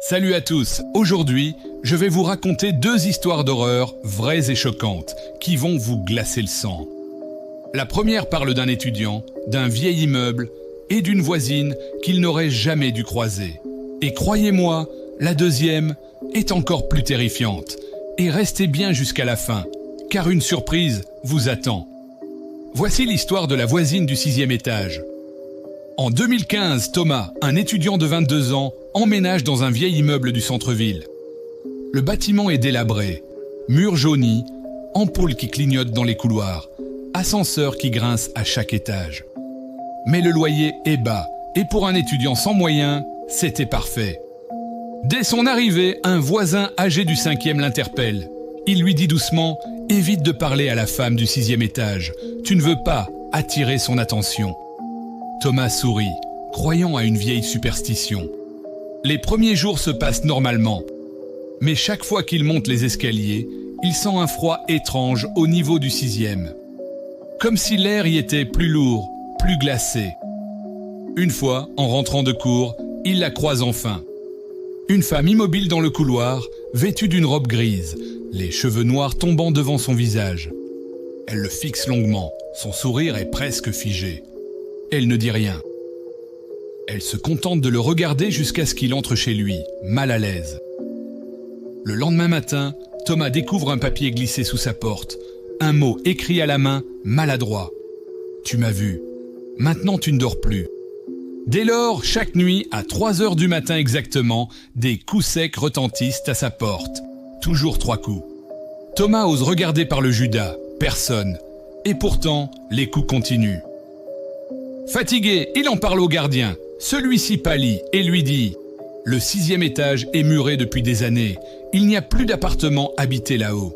Salut à tous, aujourd'hui, je vais vous raconter deux histoires d'horreur vraies et choquantes qui vont vous glacer le sang. La première parle d'un étudiant, d'un vieil immeuble et d'une voisine qu'il n'aurait jamais dû croiser. Et croyez-moi, la deuxième est encore plus terrifiante. Et restez bien jusqu'à la fin, car une surprise vous attend. Voici l'histoire de la voisine du 6e étage. En 2015, Thomas, un étudiant de 22 ans, emménage dans un vieil immeuble du centre-ville. Le bâtiment est délabré, murs jaunis, ampoules qui clignotent dans les couloirs, ascenseurs qui grincent à chaque étage. Mais le loyer est bas, et pour un étudiant sans moyens, c'était parfait. Dès son arrivée, un voisin âgé du 5e l'interpelle. Il lui dit doucement « Évite de parler à la femme du 6e étage, tu ne veux pas attirer son attention. » Thomas sourit, croyant à une vieille superstition. Les premiers jours se passent normalement. Mais chaque fois qu'il monte les escaliers, il sent un froid étrange au niveau du 6e. Comme si l'air y était plus lourd, plus glacé. Une fois, en rentrant de cours, il la croise enfin. Une femme immobile dans le couloir, vêtue d'une robe grise, les cheveux noirs tombant devant son visage. Elle le fixe longuement, son sourire est presque figé. Elle ne dit rien. Elle se contente de le regarder jusqu'à ce qu'il entre chez lui, mal à l'aise. Le lendemain matin, Thomas découvre un papier glissé sous sa porte. Un mot écrit à la main, maladroit. « Tu m'as vu. Maintenant tu ne dors plus. » Dès lors, chaque nuit, à 3 heures du matin exactement, des coups secs retentissent à sa porte. Toujours 3 coups. Thomas ose regarder par le Judas. Personne. Et pourtant, les coups continuent. Fatigué, il en parle au gardien. Celui-ci pâlit et lui dit « Le 6e étage est muré depuis des années. Il n'y a plus d'appartement habité là-haut. »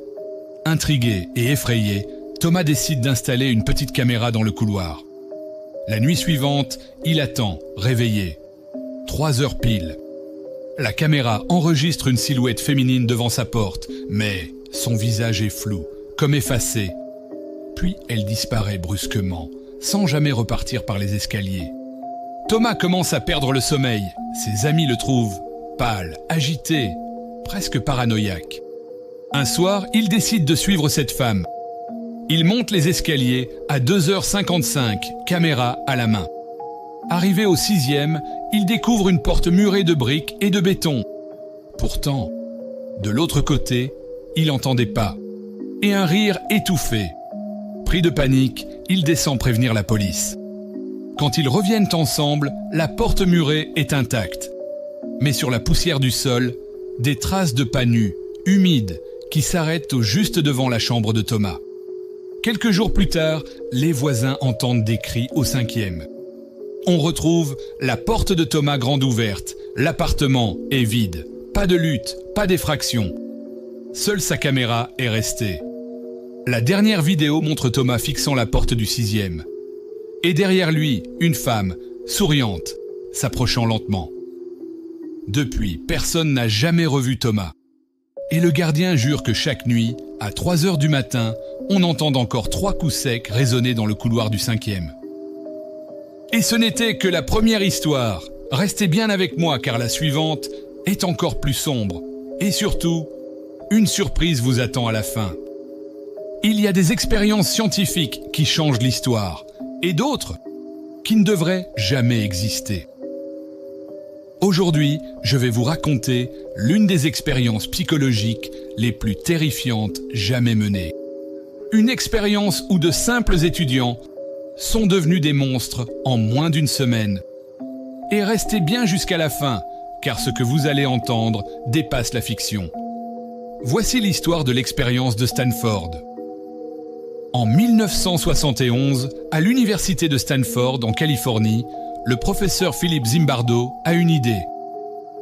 Intrigué et effrayé, Thomas décide d'installer une petite caméra dans le couloir. La nuit suivante, il attend, réveillé. 3 heures pile. La caméra enregistre une silhouette féminine devant sa porte, mais son visage est flou, comme effacé. Puis elle disparaît brusquement, sans jamais repartir par les escaliers. Thomas commence à perdre le sommeil. Ses amis le trouvent pâle, agité, presque paranoïaque. Un soir, il décide de suivre cette femme. Il monte les escaliers à 2h55, caméra à la main. Arrivé au 6e, il découvre une porte murée de briques et de béton. Pourtant, de l'autre côté, il entend des pas et un rire étouffé. Pris de panique, il descend prévenir la police. Quand ils reviennent ensemble, la porte murée est intacte. Mais sur la poussière du sol, des traces de pas nus, humides, qui s'arrêtent au juste devant la chambre de Thomas. Quelques jours plus tard, les voisins entendent des cris au 5e. On retrouve la porte de Thomas grande ouverte. L'appartement est vide. Pas de lutte, pas d'effraction. Seule sa caméra est restée. La dernière vidéo montre Thomas fixant la porte du 6e. Et derrière lui, une femme, souriante, s'approchant lentement. Depuis, personne n'a jamais revu Thomas. Et le gardien jure que chaque nuit, à 3 heures du matin, on entend encore 3 coups secs résonner dans le couloir du 5e. Et ce n'était que la première histoire. Restez bien avec moi car la suivante est encore plus sombre. Et surtout, une surprise vous attend à la fin. Il y a des expériences scientifiques qui changent l'histoire. Et d'autres qui ne devraient jamais exister. Aujourd'hui, je vais vous raconter l'une des expériences psychologiques les plus terrifiantes jamais menées. Une expérience où de simples étudiants sont devenus des monstres en moins d'une semaine. Et restez bien jusqu'à la fin, car ce que vous allez entendre dépasse la fiction. Voici l'histoire de l'expérience de Stanford. En 1971, à l'université de Stanford, en Californie, le professeur Philip Zimbardo a une idée.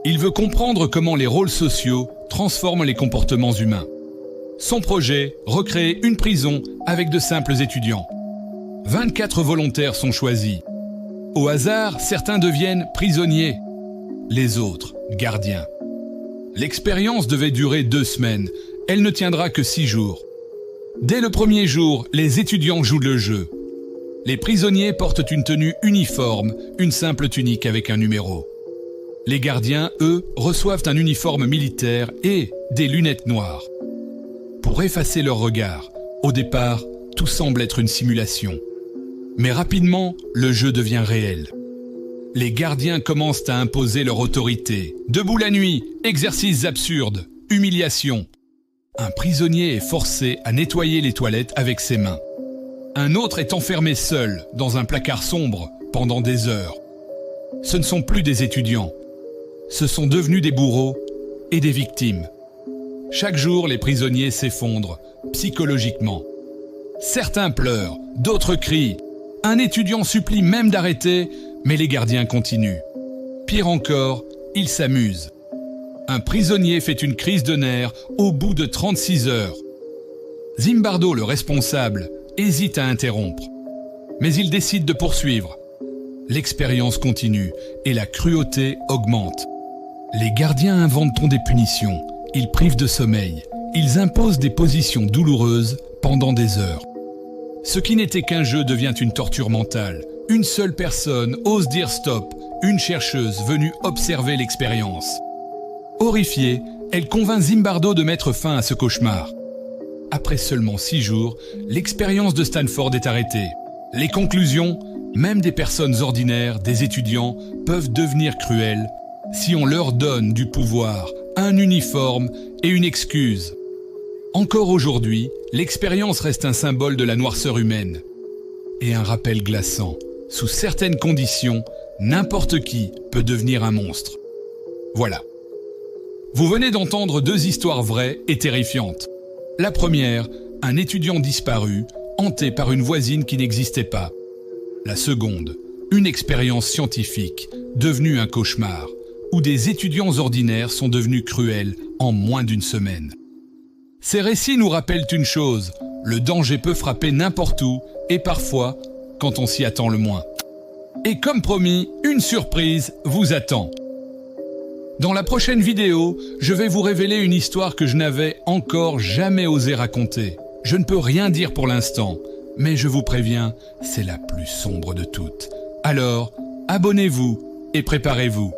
Il veut comprendre comment les rôles sociaux transforment les comportements humains. Son projet, recréer une prison avec de simples étudiants. 24 volontaires sont choisis. Au hasard, certains deviennent prisonniers, les autres, gardiens. L'expérience devait durer 2 semaines. Elle ne tiendra que 6 jours. Dès le premier jour, les étudiants jouent le jeu. Les prisonniers portent une tenue uniforme, une simple tunique avec un numéro. Les gardiens, eux, reçoivent un uniforme militaire et des lunettes noires. Pour effacer leur regard, au départ, tout semble être une simulation. Mais rapidement, le jeu devient réel. Les gardiens commencent à imposer leur autorité. Debout la nuit, exercices absurdes, humiliation. Un prisonnier est forcé à nettoyer les toilettes avec ses mains. Un autre est enfermé seul dans un placard sombre pendant des heures. Ce ne sont plus des étudiants. Ce sont devenus des bourreaux et des victimes. Chaque jour, les prisonniers s'effondrent psychologiquement. Certains pleurent, d'autres crient. Un étudiant supplie même d'arrêter, mais les gardiens continuent. Pire encore, ils s'amusent. Un prisonnier fait une crise de nerfs au bout de 36 heures. Zimbardo, le responsable, hésite à interrompre. Mais il décide de poursuivre. L'expérience continue et la cruauté augmente. Les gardiens inventent des punitions, ils privent de sommeil, ils imposent des positions douloureuses pendant des heures. Ce qui n'était qu'un jeu devient une torture mentale. Une seule personne ose dire stop, une chercheuse venue observer l'expérience. Horrifiée, elle convainc Zimbardo de mettre fin à ce cauchemar. Après seulement 6 jours, l'expérience de Stanford est arrêtée. Les conclusions, même des personnes ordinaires, des étudiants, peuvent devenir cruelles si on leur donne du pouvoir, un uniforme et une excuse. Encore aujourd'hui, l'expérience reste un symbole de la noirceur humaine. Et un rappel glaçant. Sous certaines conditions, n'importe qui peut devenir un monstre. Voilà. Vous venez d'entendre 2 histoires vraies et terrifiantes. La première, un étudiant disparu, hanté par une voisine qui n'existait pas. La seconde, une expérience scientifique, devenue un cauchemar, où des étudiants ordinaires sont devenus cruels en moins d'une semaine. Ces récits nous rappellent une chose, le danger peut frapper n'importe où et parfois quand on s'y attend le moins. Et comme promis, une surprise vous attend. Dans la prochaine vidéo, je vais vous révéler une histoire que je n'avais encore jamais osé raconter. Je ne peux rien dire pour l'instant, mais je vous préviens, c'est la plus sombre de toutes. Alors, abonnez-vous et préparez-vous.